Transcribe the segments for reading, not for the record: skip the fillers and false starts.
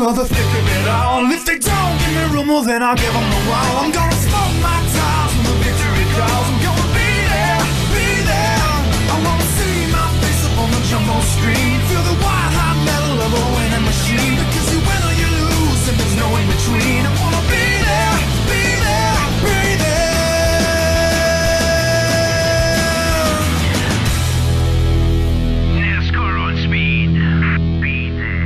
of the thick of it all. If they don't give me room, well then I'll give them the wall. I'm gonna smoke my tires when the victory calls. I'm gonna be there, be there. I wanna see my face up on the jumbo screen. Feel the white hot metal of a winning machine. Because you win or you lose and there's no in between. I wanna be there, be there, be there. NASCAR on speed. Be there.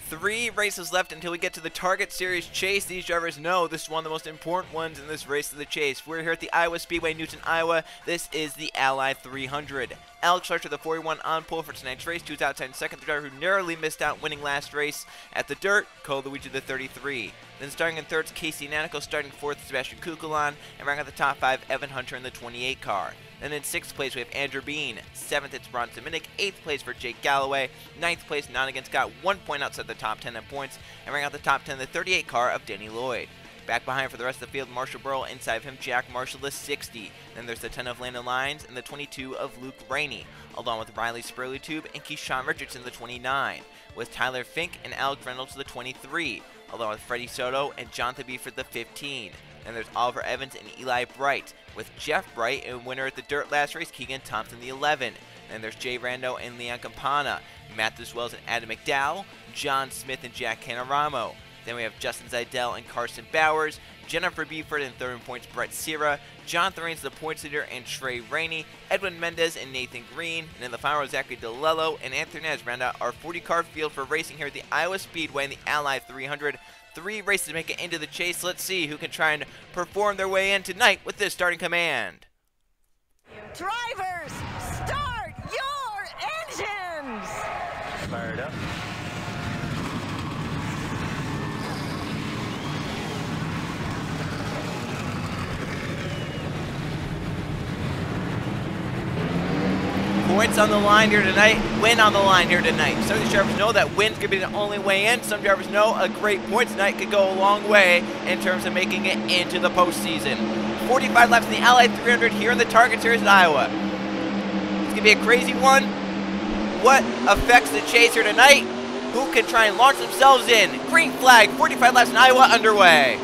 3 races left until we get to the Target Series Chase. These drivers know this is one of the most important ones in this race to the Chase. We're here at the Iowa Speedway, Newton, Iowa. This is the Ally 300. Alex Fletcher, the 41 on pole for tonight's race. 2010 the driver who narrowly missed out winning last race at the dirt. Cole Luigi, the 33. Then starting in third, Casey Nanico. Starting fourth, Sebastian Kukulon. And rounding out the top 5, Evan Hunter in the 28 car. Then in 6th place, we have Andrew Bean. 7th, it's Bronson Minnick. 8th place for Jake Galloway. 9th place, Nonigan's got 1 point outside the top 10 in points. And rounding out the top 10, the 38 car of Denny Lloyd. Back behind for the rest of the field, Marshall Burrow. Inside of him, Jack Marshall, the 60. Then there's the 10 of Landon Lyons and the 22 of Luke Rainey, along with Riley Spurley-Tube and Keyshawn Richardson, the 29, with Tyler Fink and Alex Reynolds, the 23, along with Freddie Soto and Jonathan Beeford, the 15. Then there's Oliver Evans and Eli Bright, with Jeff Bright and winner at the dirt last race, Keegan Thompson, the 11. Then there's Jay Rando and Leon Campana, Matt Wells and Adam McDowell, John Smith and Jack Canaramo. Then we have Justin Zidell and Carson Bowers, Jennifer Beeford in third in points, Brett Sierra, Jonathan Raines, the points leader, and Trey Rainey, Edwin Mendez and Nathan Green, and in the final row, Zachary DeLello and Anthony Nez round out our 40-car field for racing here at the Iowa Speedway in the Ally 300. 3 races to make it into the Chase. Let's see who can try and perform their way in tonight with this starting command. Drivers, start your engines! Fired up. Points on the line here tonight, win on the line here tonight. Some of these drivers know that win's going to be the only way in. Some drivers know a great point tonight could go a long way in terms of making it into the postseason. 45 laps in the Ally 300 here in the Target Series at Iowa. It's going to be a crazy one. What affects the Chase here tonight? Who can try and launch themselves in? Green flag, 45 laps in Iowa underway.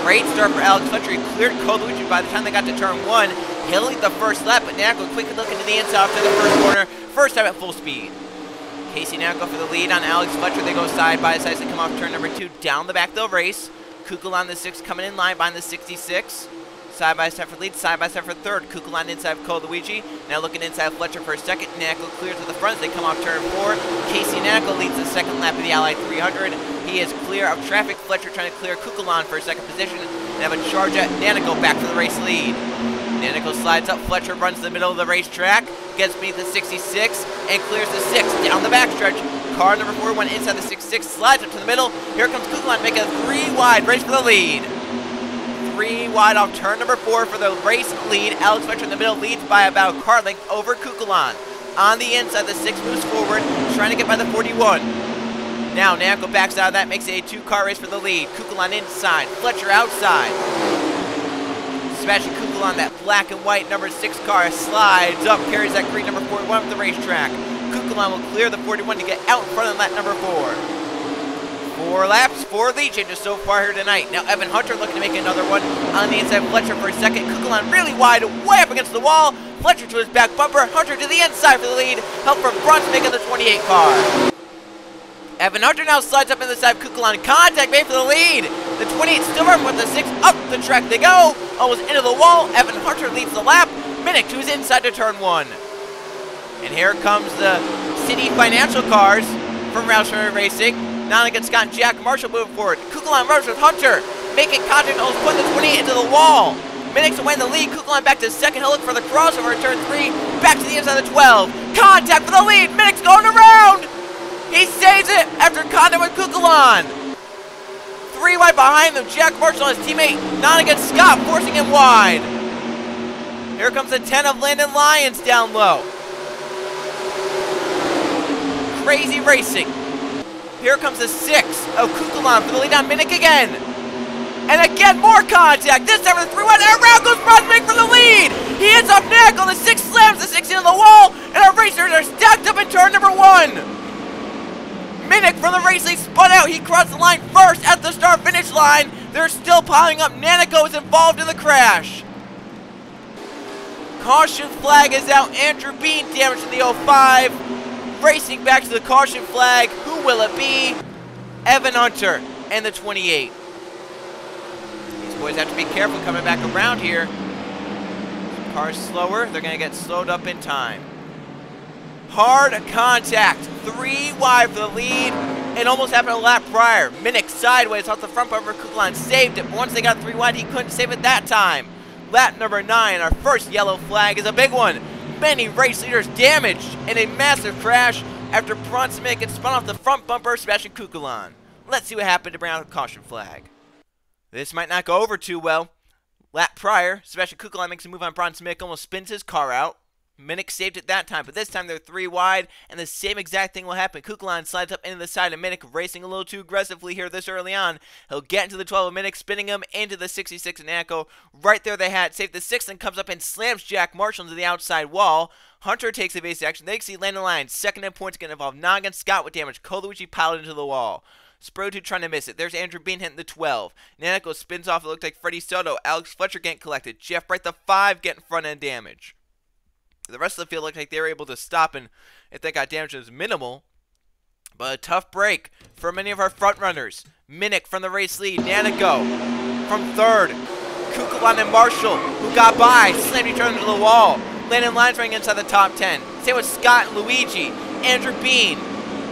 Great start for Alex Fletcher. He cleared Cole Luigi by the time they got to turn 1. He'll lead the first lap, but Nanico quickly looking to the inside to the first corner. First time at full speed. Casey Nanico for the lead on Alex Fletcher. They go side by side as they come off turn number 2. Down the back they'll race. Kukulon the 6 coming in line behind the 66. Side by side for lead, side by side for third. Kukulon inside of Cole Luigi. Now looking inside Fletcher for a second. Nanico clears to the front as they come off turn 4. Casey Nanico leads the second lap of the Ally 300. He is clear of traffic. Fletcher trying to clear Kukulon for a second position. And have a charge at Nanico back for the race lead. Nanico slides up. Fletcher runs the middle of the racetrack. Gets beneath the 66 and clears the 6 down the backstretch. Car number 4 went inside the 66, slides up to the middle. Here comes Kukulon making a 3 wide race for the lead. 3 wide off turn number 4 for the race lead. Alex Fletcher in the middle leads by about a car length over Kukulon. On the inside, the 6 moves forward, trying to get by the 41. Now Nanico backs out of that, makes it a 2-car race for the lead. Kukulon inside, Fletcher outside. Sebastian Kukulon, that black and white number 6 car, slides up, carries that green number 41 up the racetrack. Kukulon will clear the 41 to get out in front of lap number 4. 4 laps, 4 lead changes so far here tonight. Now Evan Hunter looking to make another one on the inside. Fletcher for a second. Kukulon really wide, way up against the wall. Fletcher to his back bumper. Hunter to the inside for the lead. Help from Brunson making the 28 car. Evan Hunter now slides up in the side of Kukulon. Contact made for the lead. The 28 still running with the 6. Up the track they go. Almost into the wall. Evan Hunter leads the lap. Minnick to his inside to turn 1. And here comes the City Financial cars from Roush Racing. Nonigan, Scott, and Jack Marshall moving forward. Kukulon runs with Hunter, making contact, almost putting the 28 into the wall. Minnick's away in the lead. Kukulon back to second. He'll look for the crossover at turn 3. Back to the inside of the 12. Contact for the lead. Minnick's going around. He saves it after contact with Kukulon. 3 wide behind them. Jack Marshall and his teammate Nonigan Scott forcing him wide. Here comes the 10 of Landon Lyons down low. crazy racing. Here comes the 6 of Kukulon for the lead on Minnick again. And again, more contact. This time with the 3-1, and around goes Bronsmick for the lead. He hits off Knack on the 6, slams the 6 into the wall, and our racers are stacked up in turn number 1. Minnick from the race lead spun out. He crossed the line first at the start-finish line. They're still piling up. Nanico is involved in the crash. Caution flag is out. Andrew Bean damaged in the 05. Racing back to the caution flag. Who will it be? Evan Hunter and the 28. These boys have to be careful coming back around here. Cars slower. They're going to get slowed up in time. Hard contact. 3 wide for the lead. It almost happened a lap prior. Minnick sideways off the front bumper. Kukulon saved it. But once they got 3 wide, he couldn't save it that time. Lap number 9, our first yellow flag, is a big one. Many race leaders damaged in a massive crash after Bronsmick gets spun off the front bumper, Sebastian Kukulon. Let's see what happened to bring out a caution flag. This might not go over too well. Lap prior, Sebastian Kukulon makes a move on Bronsmick, almost spins his car out. Minnick saved it that time, but this time they're 3 wide, and the same exact thing will happen. Kukulon slides up into the side of Minnick, racing a little too aggressively here this early on. He'll get into the 12 of Minnick, spinning him into the 66 of Nanico. Right there they had, saved the 6th, and comes up and slams Jack Marshall into the outside wall. Hunter takes evasive action. They see Landon Lyons. Second in points get involved. Noggin, Scott with damage. Kolucci piled into the wall. Sprotu trying to miss it. There's Andrew Bean hitting the 12. Nanico spins off. It looked like Freddie Soto. Alex Fletcher getting collected. Jeff Bright the 5 getting front end damage. The rest of the field looked like they were able to stop, and if they got damage, it was minimal. But a tough break for many of our front runners. Minnick from the race lead. Nanico from 3rd. Kukulon and Marshall, who got by, slammed each other into the wall. Landon Lyons running inside the top 10. Same with Scott and Luigi. Andrew Bean.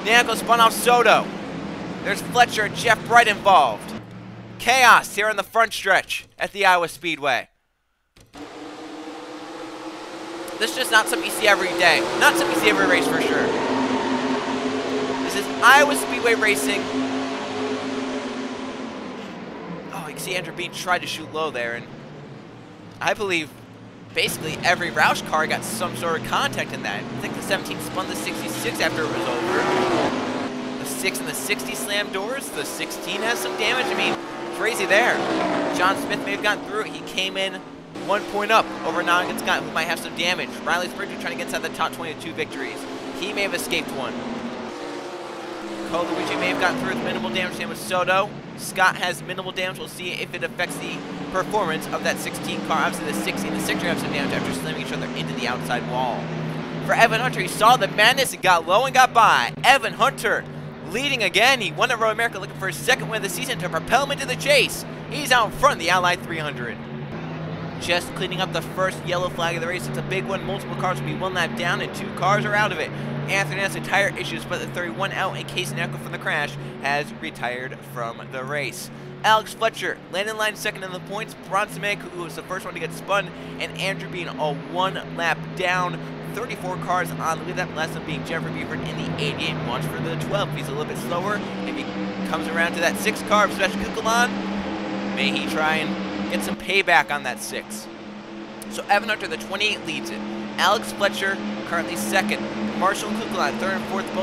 Nanico spun off Soto. There's Fletcher and Jeff Bright involved. Chaos here on the front stretch at the Iowa Speedway. This is just not something you see every day. Not something you see every race for sure. This is Iowa Speedway racing. Oh, you can see Andrew Bean tried to shoot low there, and I believe basically every Roush car got some sort of contact in that. I think the 17 spun the 66 after it was over. The 6 and the 60 slammed doors. The 16 has some damage. I mean, crazy there. John Smith may have gotten through it. He came in 1 point up over Noggin Scott, who might have some damage. Riley Spurgeon trying to get inside the top 22 victories. He may have escaped one. Kolucci may have gotten through with minimal damage. Same with Soto. Scott has minimal damage. We'll see if it affects the performance of that 16 car. Obviously, the 16 and the 6 have some damage after slamming each other into the outside wall. For Evan Hunter, he saw the madness and got low and got by. Evan Hunter leading again. He won at Road America, looking for his 2nd win of the season to propel him into the chase. He's out in front of the Allied 300. Just cleaning up the first yellow flag of the race. It's a big one. Multiple cars will be 1 lap down, and 2 cars are out of it. Anthony has some tire issues, but the 31 out, and Casey Nanico from the crash has retired from the race. Alex Fletcher, Landon Lyons 2nd in the points. Bronsmick, who was the first one to get spun, and Andrew Bean all 1 lap down. 34 cars on the lead. That last one being Jeffrey Beaver in the 88. Watch for the 12. He's a little bit slower. If he comes around to that 6 car of Sebastian Kukulon, may he try and get some payback on that 6. So Evan Hunter, the 28, leads it. Alex Fletcher, currently 2nd. Marshall and Kukulon, 3rd and 4th.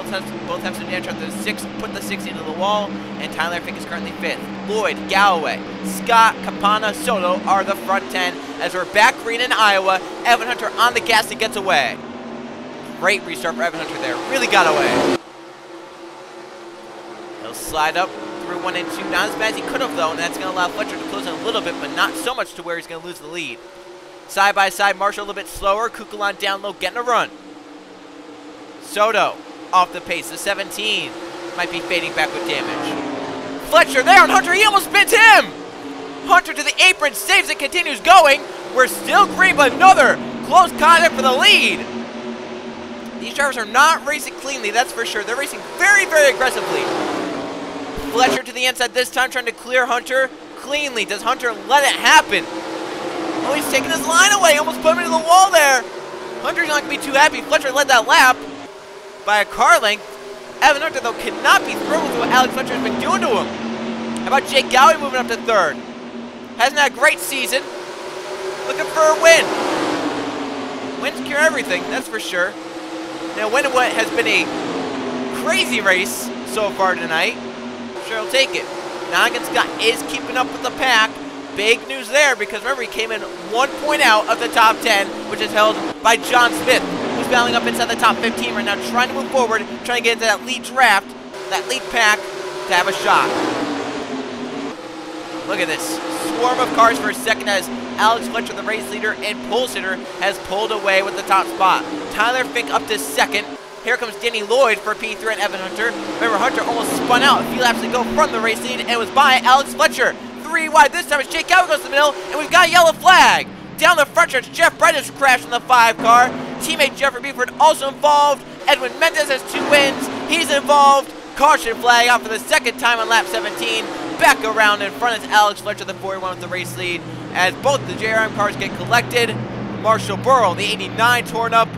Both have some damage. The 6 put the 6 into the wall, and Tyler Fink is currently 5th. Lloyd, Galloway, Scott, Campana, Soto are the front 10 as we're back green in Iowa. Evan Hunter on the gas and gets away. Great restart for Evan Hunter there. Really got away. He'll slide up through 1 and 2. Not as bad as he could have, though, and that's going to allow Fletcher to close in a little bit, but not so much to where he's going to lose the lead. Side by side, Marshall a little bit slower. Kukulon down low, getting a run. Soto off the pace. The 17 might be fading back with damage. Fletcher there on Hunter. He almost spins him. Hunter to the apron, saves it, continues going. We're still green, but another close contact for the lead. These drivers are not racing cleanly, that's for sure. They're racing very, very aggressively. Fletcher to the inside this time, trying to clear Hunter cleanly. Does Hunter let it happen? Oh, he's taking his line away. Almost put him into the wall there. Hunter's not going to be too happy. Fletcher led that lap by a car length. Evan Hunter, though, cannot be thrilled with what Alex Fletcher has been doing to him. How about Jake Galloway moving up to 3rd? Hasn't had a great season. Looking for a win. Wins cure everything, that's for sure. Now, when what has been a crazy race so far tonight. Sure, he'll take it. Noggin Scott is keeping up with the pack. Big news there because remember he came in 1 point out of the top 10, which is held by John Smith, who's battling up inside the top 15 right now, trying to move forward, trying to get into that lead draft, that lead pack to have a shot. Look at this swarm of cars for a second as Alex Fletcher, the race leader and pole sitter, has pulled away with the top spot. Tyler Fink up to second. Here comes Danny Lloyd for P3 and Evan Hunter. Remember, Hunter almost spun out a few laps ago from the race lead and was by Alex Fletcher. 3 wide this time as Jake Cowan goes to the middle, and we've got a yellow flag. Down the front stretch, Jeff Bright has crashed in the 5 car. Teammate Jeffrey Beeford also involved. Edwin Mendez has 2 wins. He's involved. Caution flag out for the second time on lap 17. Back around in front is Alex Fletcher, the 41 with the race lead, as both the JRM cars get collected. Marshall Burrow, the 89 torn up.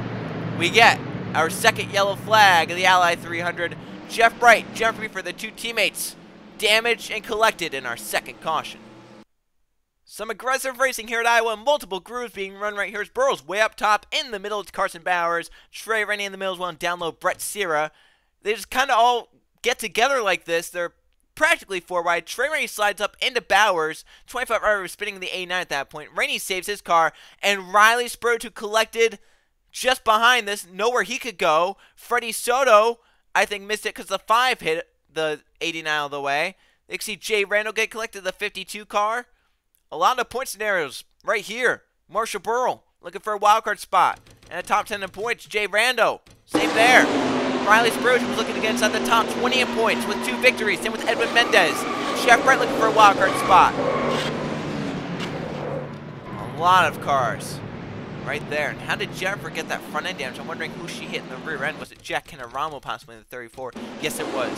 We get our second yellow flag of the Ally 300. Jeff Bright, Jeffrey for the 2 teammates, damaged and collected in our second caution. Some aggressive racing here at Iowa, multiple grooves being run right here as Burrow's way up top. In the middle, it's Carson Bowers. Trey Rennie in the middle as well, and down low, Brett Sierra. They just kind of all get together like this. They're practically 4 wide. Trey Rennie slides up into Bowers. 25 was spinning the A9 at that point. Rennie saves his car, and Riley Spurge, who collected just behind this, nowhere he could go. Freddie Soto, I think, missed it because the 5 hit the 89 out of the way. You can see Jay Randall get collected, the 52 car. A lot of point scenarios right here. Marshall Burrell looking for a wildcard spot. And a top 10 in points. Jay Rando, same there. Riley Spurgeon was looking to get inside the top 20 in points with 2 victories. Same with Edwin Mendez. Chef Brett looking for a wildcard spot. A lot of cars right there. And how did Jennifer get that front end damage? I'm wondering who she hit in the rear end. Was it Jack Kenaramo possibly in the 34? Yes, it was.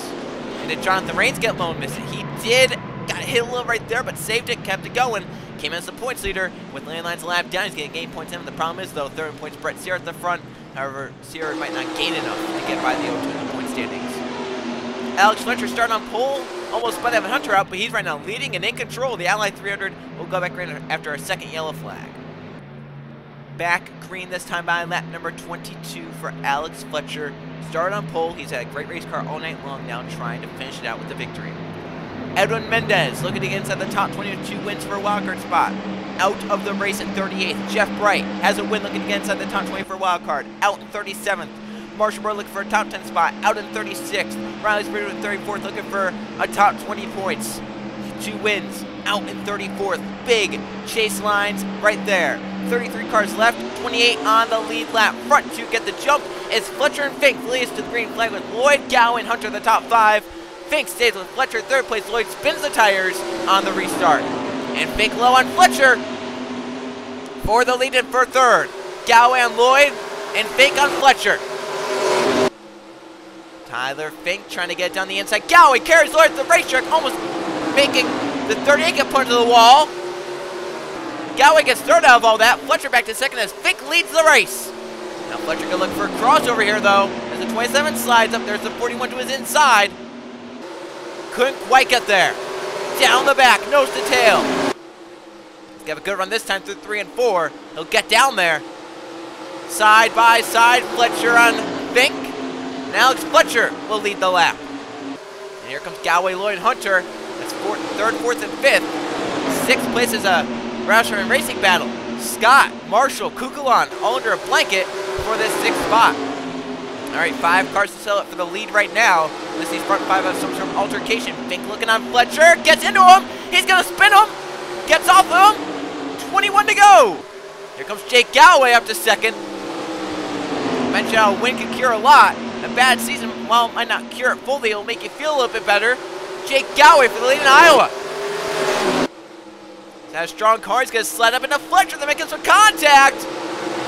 And did Jonathan Rains get lone missing? He did. Got hit a little right there, but saved it, kept it going. Came in as the points leader with landlines a lap down. He's going to gain points in. The problem is, though, 3rd in points, Brett Sierra at the front. However, Sierra might not gain enough to get by the O2 in the point standings. Alex Fletcher starting on pole. Almost spun Evan Hunter out, but he's right now leading and in control. The Ally 300 will go back green after a second yellow flag. Back green this time by lap number 22 for Alex Fletcher. Started on pole. He's had a great race car all night long now, trying to finish it out with the victory. Edwin Mendez looking to get inside the top 20 with 2 wins for a wildcard spot. Out of the race at 38th. Jeff Bright has a win looking to get inside the top 20 for a wildcard. Out in 37th. Marshall Burr looking for a top 10 spot. Out in 36th. Riley Spurgeon with 34th looking for a top 20 points. 2 wins. Out in 34th. Big chase lines right there. 33 cars left. 28 on the lead lap. Front 2 get the jump. It's Fletcher and Fink leads to the green flag with Lloyd, Gowan, Hunter in the top 5. Fink stays with Fletcher, 3rd place. Lloyd spins the tires on the restart. And Fink low on Fletcher for the lead in for 3rd. Gowan on Lloyd and Fink on Fletcher. Tyler Fink trying to get down the inside. Gowan carries Lloyd at the racetrack, almost making the 38 get put into the wall. Gowan gets 3rd out of all that. Fletcher back to 2nd as Fink leads the race. Now Fletcher gonna look for a crossover here though. As the 27 slides up, there's the 41 to his inside. Couldn't quite get there. Down the back, nose to tail. He's gonna have a good run this time through 3 and 4. He'll get down there. Side by side, Fletcher on Fink. And Alex Fletcher will lead the lap. And here comes Galway, Lloyd, Hunter. That's 3rd, 4th, and 5th. 6th place is a Roush and racing battle. Scott, Marshall, Kukulon, all under a blanket for this 6th spot. All right, 5 cars to sell it for the lead right now. Unless these front 5 have some sort of altercation. Fink looking on Fletcher, gets into him. He's gonna spin him, gets off of him. 21 to go. Here comes Jake Galloway up to 2nd. Mentioned how a win can cure a lot. A bad season, while it might not cure it fully, it'll make you feel a little bit better. Jake Galloway for the lead in Iowa. He's got a strong car. He's gonna slide up into Fletcher. They're making some contact.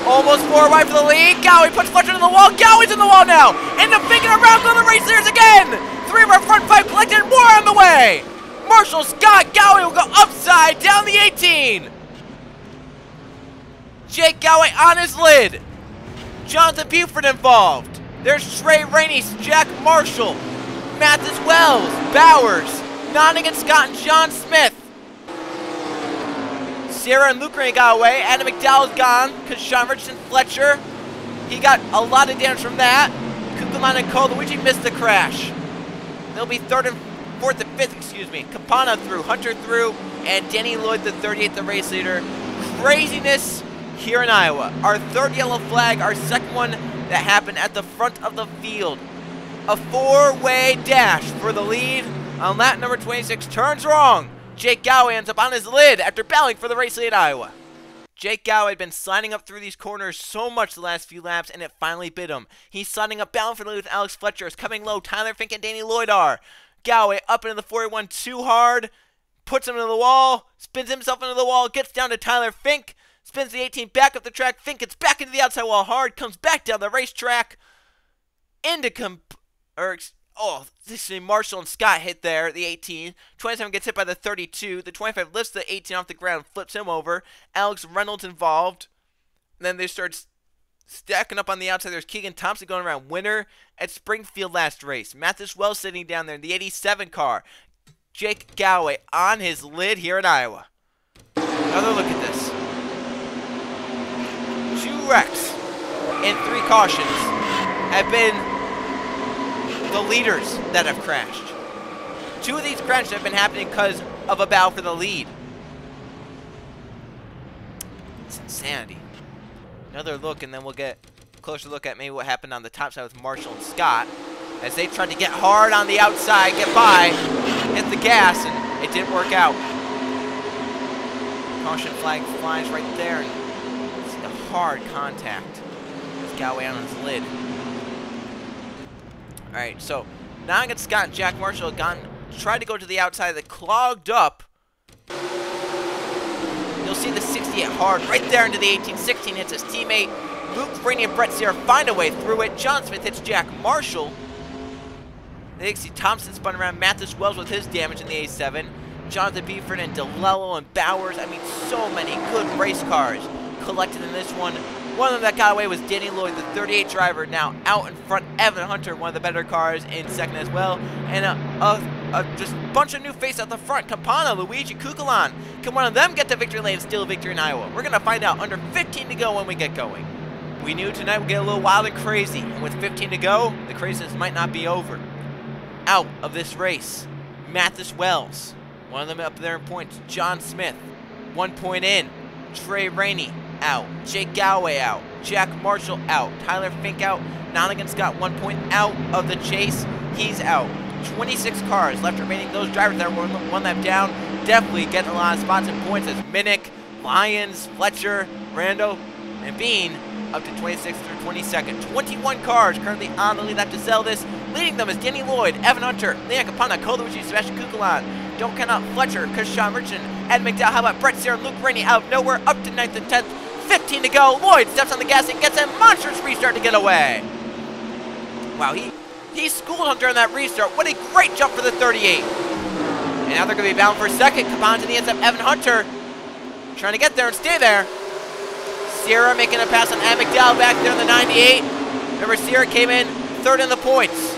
Almost 4 wide for the lead. Galloway puts Fletcher in the wall. Galloway's in the wall now. And the Fink around on the race leaders again. 3 of our front 5 collected. More on the way. Marshall, Scott, Galloway will go upside down the 18. Jake Galloway on his lid. Jonathan Buford involved. There's Trey Rainey, Jack Marshall, Mathis Wells, Bowers, Nottingham Scott, and John Smith. Sierra and Luke Rainey got away. Adam McDowell's gone because Sean Richardson, Fletcher, he got a lot of damage from that. Kukulon and Cole, Luigi missed the crash. They'll be third and fourth and fifth, excuse me. Campana through, Hunter through, and Danny Lloyd, the 38th, the race leader. Craziness here in Iowa. Our third yellow flag, our second one that happened at the front of the field. A four-way dash for the lead on lap number 26. Turns wrong. Jake Gow ends up on his lid after battling for the race lead at Iowa. Jake Gow had been sliding up through these corners so much the last few laps, and it finally bit him. He's sliding up bound for the lead with Alex Fletcher. It's coming low. Tyler Fink and Danny Lloyd are. Gow up into the 41 too hard. Puts him into the wall. Spins himself into the wall. Gets down to Tyler Fink. Spins the 18 back up the track. Fink gets back into the outside wall hard. Comes back down the racetrack. Marshall and Scott hit there, the 18. 27 gets hit by the 32. The 25 lifts the 18 off the ground, flips him over. Alex Reynolds involved. And then they start stacking up on the outside. There's Keegan Thompson going around winner at Springfield last race. Mathis Wells sitting down there in the 87 car. Jake Galloway on his lid here in Iowa. Another look at this. 2 wrecks and 3 cautions have been the leaders that have crashed. 2 of these crashes have been happening because of a battle for the lead. It's insanity. Another look, and then we'll get a closer look at maybe what happened on the top side with Marshall and Scott as they tried to get hard on the outside, get by, hit the gas, and it didn't work out. Caution flag flies right there, and it's a hard contact. It's Galway on his lid. Alright, so now I got Scott and Jack Marshall tried to go to the outside. They clogged up. You'll see the 68 hard right there into the 18-16. Hits his teammate. Luke Rainey and Brett Sierra find a way through it. John Smith hits Jack Marshall. They see Thompson spun around. Mathis Wells with his damage in the A7. Jonathan Beeford and DeLello and Bowers. I mean, so many good race cars collected in this one. One of them that got away was Danny Lloyd, the 38 driver, now out in front. Evan Hunter, one of the better cars, in second as well. And just a bunch of new faces at the front. Campana, Luigi, Kukulon. Can one of them get the victory lane and steal a victory in Iowa? We're going to find out under 15 to go when we get going. We knew tonight would get a little wild and crazy. And with 15 to go, the craziness might not be over. Out of this race, Mathis Wells. One of them up there in points. John Smith, 1 point in. Trey Rainey out. Jake Galloway out. Jack Marshall out. Tyler Fink out. Nonigan's got 1 point out of the chase. He's out. 26 cars left remaining. Those drivers that were 1 lap down definitely getting a lot of spots and points as Minnick, Lyons, Fletcher, Rando, and Bean up to 26th through 22nd. 21 cars currently on the lead lap to sell this. Leading them is Danny Lloyd, Evan Hunter, Leon Campana, Colucci, Sebastian Kukulon. Don't count out Fletcher, Sean Richardson, Ed McDowell. How about Brett Sierra and Luke Rainey out of nowhere up to 9th and 10th. 15 to go. Lloyd steps on the gas and gets a monstrous restart to get away. Wow, he schooled Hunter on that restart. What a great jump for the 38. And now they're going to be bound for second. Campana to the ends of Evan Hunter. Trying to get there and stay there. Sierra making a pass on Ed McDowell back there in the 98. Remember, Sierra came in third in the points.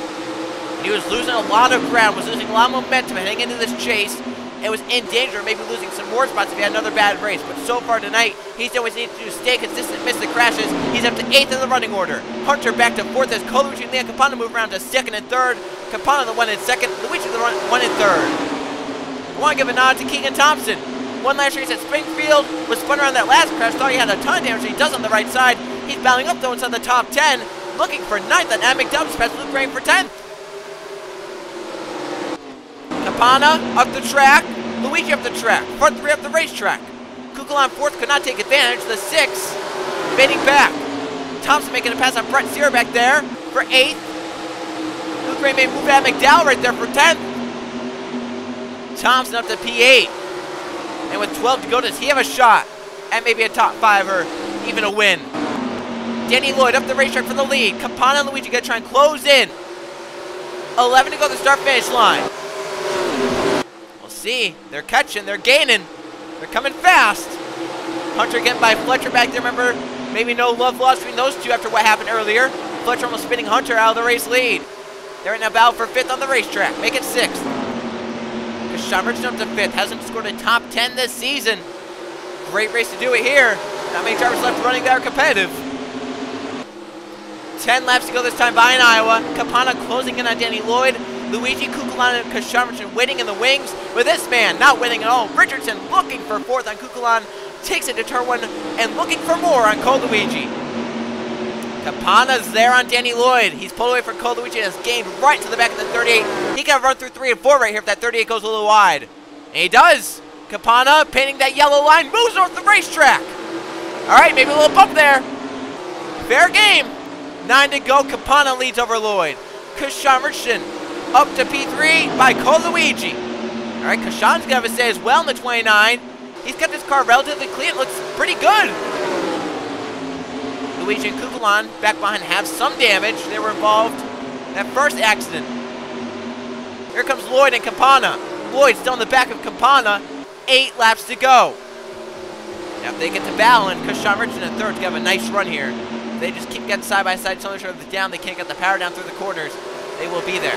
And he was losing a lot of ground, was losing a lot of momentum heading into this chase, and was in danger of maybe losing some more spots if he had another bad race. But so far tonight, he's always needed to stay consistent, miss the crashes. He's up to 8th in the running order. Hunter back to 4th as Colucci and Leon Campana move around to 2nd and 3rd. Campana the 1 in 2nd, Luigi the 1 in 3rd. I want to give a nod to Keegan Thompson. One last race at Springfield, was spun around that last crash, thought he had a ton of damage, he does on the right side. He's battling up though inside the top 10, looking for 9th, and McDowell just passed Luke Rain for 10th. Campana up the track, Luigi up the track, front 3 up the racetrack. Kukulon 4th, could not take advantage, the 6th, fading back. Thompson making a pass on Brett Sierra back there for 8th. Luke Rain may move at McDowell right there for 10th. Thompson up to P8. And with 12 to go, does he have a shot at maybe a top 5 or even a win? Danny Lloyd up the racetrack for the lead. Campana and Luigi going to try and close in. 11 to go to the start-finish line. We'll see. They're catching. They're gaining. They're coming fast. Hunter getting by Fletcher back there. Remember, maybe no love lost between those two after what happened earlier. Fletcher almost spinning Hunter out of the race lead. They're in a battle for 5th on the racetrack. Make it 6th. Sean Richardson up to 5th. Hasn't scored a top 10 this season. Great race to do it here. Not many drivers left running that are competitive. 10 laps to go this time by in Iowa. Campana closing in on Danny Lloyd. Luigi Kukulan and Kasharmichin waiting in the wings, with this man not winning at all. Richardson looking for fourth on Kukulan, takes it to turn 1 and looking for more on Cole Luigi. Campana's there on Danny Lloyd. He's pulled away from Cole Luigi and has gained right to the back of the 38. He can run through 3 and 4 right here if that 38 goes a little wide. And he does. Campana painting that yellow line, moves north the racetrack. All right, maybe a little bump there. Fair game. 9 to go. Campana leads over Lloyd. Kasharmichin up to P3 by Cole Luigi. All right, Kashan's going to have a say as well in the 29. He's kept his car relatively clean. It looks pretty good. Luigi and Kukulan back behind have some damage. They were involved in that first accident. Here comes Lloyd and Campana. Lloyd still in the back of Campana. 8 laps to go. Now if they get to Ballin, Kasharmichin in third to have a nice run here. They just keep getting side by side, telling each other down. They can't get the power down through the corners. They will be there.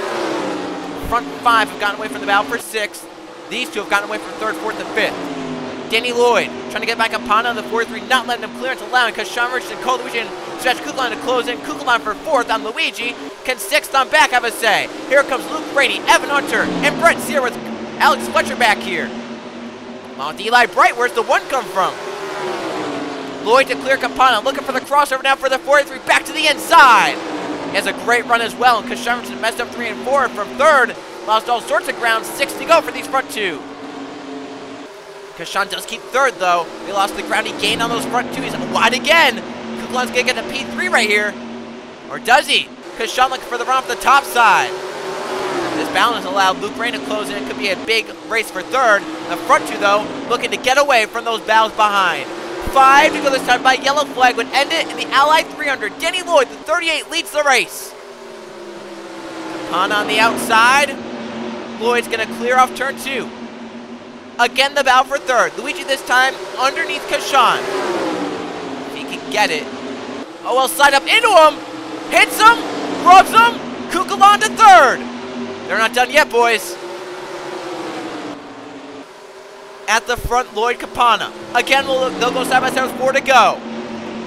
Front 5 have gotten away from the battle for 6th. These 2 have gotten away from 3rd, 4th, and 5th. Danny Lloyd trying to get back Campana on the 4-3, not letting him clear until allowing Kasharmichin and Cole Luigi and stretch Kukulan to close in. Kukulan for 4th on Luigi. Can 6th on back have a say. Here comes Luke Brady, Evan Hunter, and Brett Sear with Alex Fletcher back here. Mount Eli Bright, where's the 1 come from? Lloyd to clear Campana, looking for the crossover now for the 4-3, back to the inside. He has a great run as well, and Kasharmichin messed up 3 and 4 from 3rd. Lost all sorts of ground, 6 to go for these front 2. Kashan does keep 3rd though. They lost the ground he gained on those front 2. He's wide again. Kukulan's gonna get to P3 right here. Or does he? Kashan looking for the run off the top side. This balance allowed Luke Rain to close in. It could be a big race for 3rd. The front 2 though, looking to get away from those battles behind. 5 to go this time by yellow flag would end it in the Allied 300. Danny Lloyd, the 38, leads the race. Campana on the outside. Lloyd's gonna clear off turn 2. Again, the battle for 3rd. Luigi this time underneath Kashan. If he can get it. Oh, well, slide up into him. Hits him. Rubs him. Kukulan to 3rd. They're not done yet, boys. At the front, Lloyd Campana. Again, they'll go side by side with 4 to go.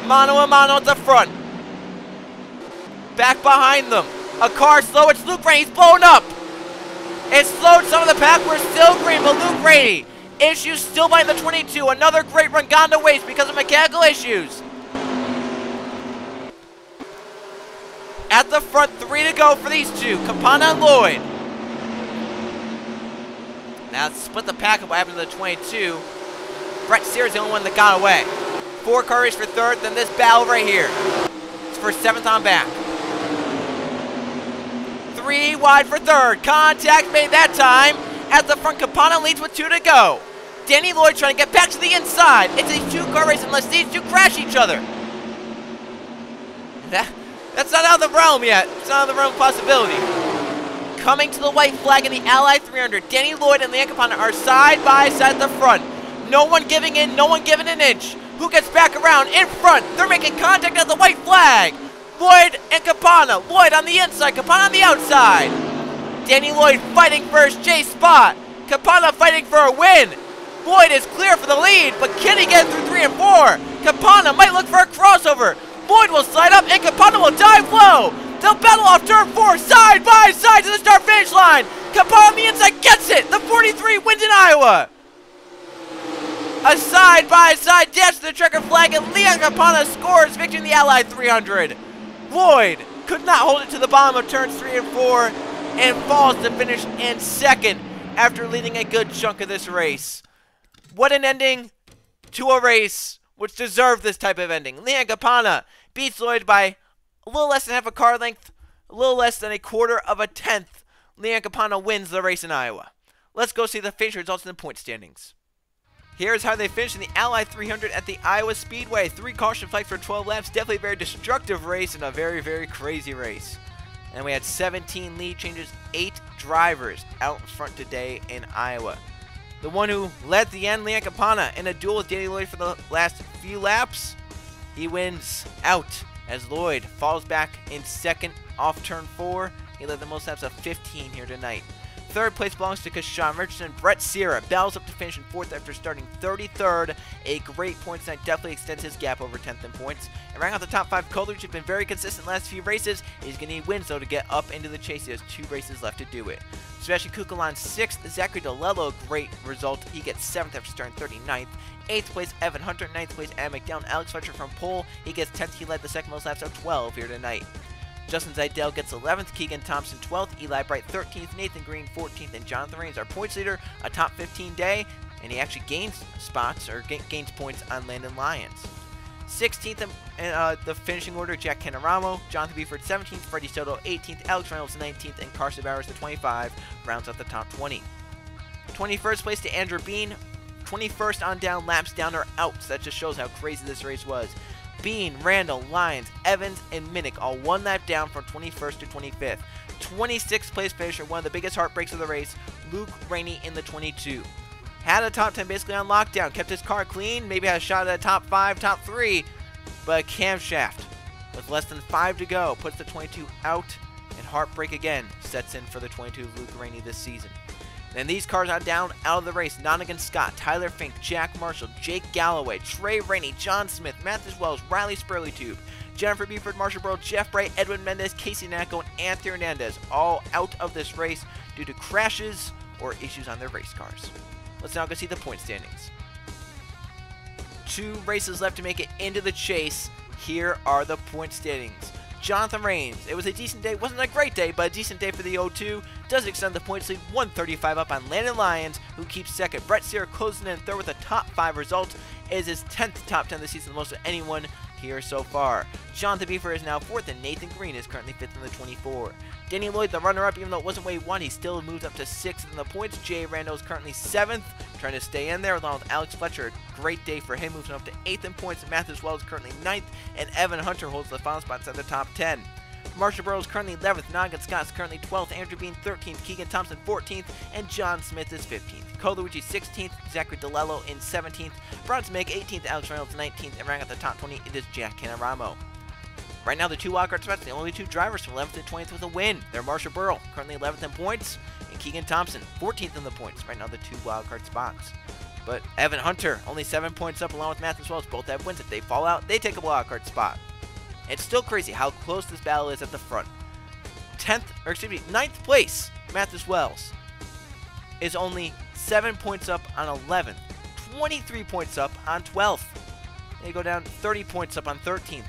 Mano a mano at the front. Back behind them. A car slow. It's Luke Brady. He's blown up. It slowed some of the pack. We're still green, but Luke Brady. Issues still by the 22. Another great run gone to waste because of mechanical issues. At the front, 3 to go for these 2. Campana and Lloyd. Now split the pack up what happened to the 22. Brett Sears the only one that got away. 4 car race for 3rd, then this battle right here. It's for 7th on back. 3 wide for 3rd. Contact made that time. At the front, Campana leads with 2 to go. Danny Lloyd trying to get back to the inside. It's a 2-car race unless these 2 crash each other. That's not out of the realm yet. It's not out of the realm of possibility. Coming to the white flag in the Allied 300. Danny Lloyd and Leon Campana are side by side at the front. No one giving in, no one giving an inch. Who gets back around in front? They're making contact at the white flag. Lloyd and Campana. Lloyd on the inside, Campana on the outside. Danny Lloyd fighting for his chase spot. Campana fighting for a win. Lloyd is clear for the lead, but can he get through 3 and 4? Campana might look for a crossover. Lloyd will slide up and Campana will dive low. They'll battle off turn 4, side by side to the start-finish line. Campana on the inside gets it. The 43 wins in Iowa. A side-by-side dash to the checker flag, and Leon Campana scores victory in the Allied 300. Lloyd could not hold it to the bottom of turns 3 and 4 and falls to finish in 2nd after leading a good chunk of this race. What an ending to a race which deserved this type of ending. Leon Campana beats Lloyd by a little less than half a car length, a little less than a quarter of a tenth. Leon Campana wins the race in Iowa. Let's go see the finish results in the point standings. Here's how they finished in the Allied 300 at the Iowa Speedway. 3 caution flags for 12 laps. Definitely a very destructive race and a very, very crazy race. And we had 17 lead changes, 8 drivers out in front today in Iowa. The one who led the end, Leon Campana, in a duel with Danny Lloyd for the last few laps. He wins out as Lloyd falls back in 2nd off turn 4. He led the most laps of 15 here tonight. Third place belongs to Kashawn Richardson. Brett Sierra battles up to finish in 4th after starting 33rd. A great points night, definitely extends his gap over 10th in points. And rounding out the top 5, Coleridge has been very consistent last few races. He's going to need wins, though, to get up into the chase. He has 2 races left to do it. Sebastian Kukulon 6th. Zachary DeLello, great result. He gets 7th after starting 39th. 8th place, Evan Hunter. 9th place, Adam McDowell. Alex Fletcher from pole. He gets 10th. He led the second most laps of 12 here tonight. Justin Zidell gets 11th, Keegan Thompson 12th, Eli Bright 13th, Nathan Green 14th, and Jonathan Raines, our points leader, a top 15 day, and he actually gains spots, or gains points on Landon Lyons. 16th in the finishing order, Jack Canaramo, Jonathan Beeford 17th, Freddie Soto 18th, Alex Reynolds 19th, and Carson Bowers the 25, rounds out the top 20. 21st place to Andrew Bean, 21st on down, laps down or out, so that just shows how crazy this race was. Bean, Randall, Lyons, Evans, and Minnick all 1 lap down from 21st to 25th. 26th place finisher, one of the biggest heartbreaks of the race, Luke Rainey in the 22. Had a top 10 basically on lockdown, kept his car clean, maybe had a shot at a top 5, top 3, but a camshaft with less than 5 to go puts the 22 out, and heartbreak again sets in for the 22 of Luke Rainey this season. And these cars are down out of the race. Nonigan Scott, Tyler Fink, Jack Marshall, Jake Galloway, Trey Rainey, John Smith, Mathis Wells, Riley Spurleytube, Jennifer Buford, Marshall Burrow, Jeff Bright, Edwin Mendez, Casey Nacco, and Anthony Hernandez, all out of this race due to crashes or issues on their race cars. Let's now go see the point standings. 2 races left to make it into the chase. Here are the point standings. Jonathan Raines, it was a decent day, wasn't a great day, but a decent day for the O2. Does extend the points lead, 135 up on Landon Lyons, who keeps second. Brett Sierra closing in third with a top 5 result. It is his 10th top 10 this season, the most of anyone here so far. Jonathan Beaver is now 4th, and Nathan Green is currently 5th in the 24. Danny Lloyd, the runner-up, even though it wasn't where he won, he still moves up to 6th in the points. Jay Randall is currently 7th, trying to stay in there, along with Alex Fletcher. A great day for him, moving up to 8th in points. Mathis Wells is currently 9th, and Evan Hunter holds the final spot inside the top 10. Marshall Burrow is currently 11th, Noggan Scott is currently 12th, Andrew Bean 13th, Keegan Thompson 14th, and John Smith is 15th. Colucci 16th, Zachary DeLello in 17th, Bronze Meg 18th, Alex Reynolds 19th, and rounding out the top 20, it is Jack Canaramo. Right now, the 2 wildcard spots, the only 2 drivers from 11th and 20th with a win. They're Marshall Burrow, currently 11th in points, and Keegan Thompson, 14th in the points. Right now, the 2 wildcard spots. But Evan Hunter, only 7 points up, along with Mathis Wells. Both have wins. If they fall out, they take a wildcard spot. It's still crazy how close this battle is at the front. 9th place, Mathis Wells, is only 7 points up on 11th, 23 points up on 12th. They go down 30 points up on 13th,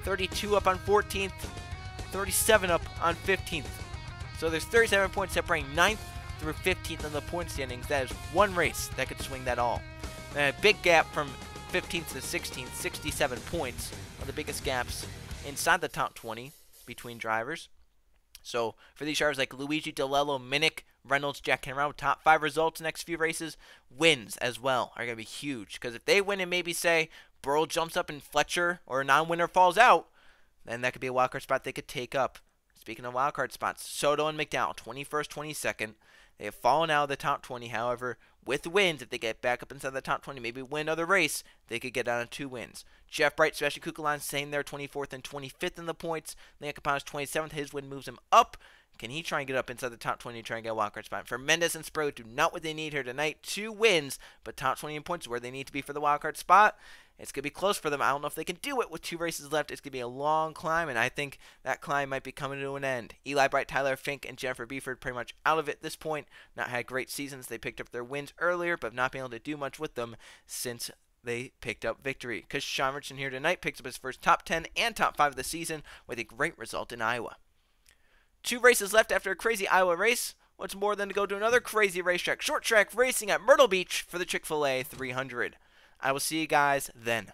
32 up on 14th, 37 up on 15th. So there's 37 points separating 9th through 15th in the point standings. That is 1 race that could swing that all. And a big gap from 15th to 16th, 67 points, one of the biggest gaps inside the top 20 between drivers. So for these drivers like Luigi, DeLello, Minnick, Reynolds, Jack Canaramo, top 5 results next few races, wins as well are going to be huge. Because if they win and maybe say Burrow jumps up and Fletcher or a non-winner falls out, then that could be a wildcard spot they could take up. Speaking of wildcard spots, Soto and McDowell, 21st, 22nd. They have fallen out of the top 20. However, with wins, if they get back up inside the top 20, maybe win another race, they could get down to 2 wins. Jeff Bright, Sebastian Kukulon, same there, 24th and 25th in the points. Leon Capone's 27th. His win moves him up. Can he try and get up inside the top 20 and try and get a wildcard spot? For Mendez and Spurlow, do not what they need here tonight. 2 wins, but top 20 in points is where they need to be for the wildcard spot. It's going to be close for them. I don't know if they can do it with 2 races left. It's going to be a long climb, and I think that climb might be coming to an end. Eli Bright, Tyler Fink, and Jennifer Buford pretty much out of it at this point. Not had great seasons. They picked up their wins earlier, but not been able to do much with them since they picked up victory. Because Sean Richardson here tonight picks up his first top 10 and top 5 of the season with a great result in Iowa. 2 races left after a crazy Iowa race. What's more than to go to another crazy racetrack, short track racing at Myrtle Beach for the Chick-fil-A 300. I will see you guys then.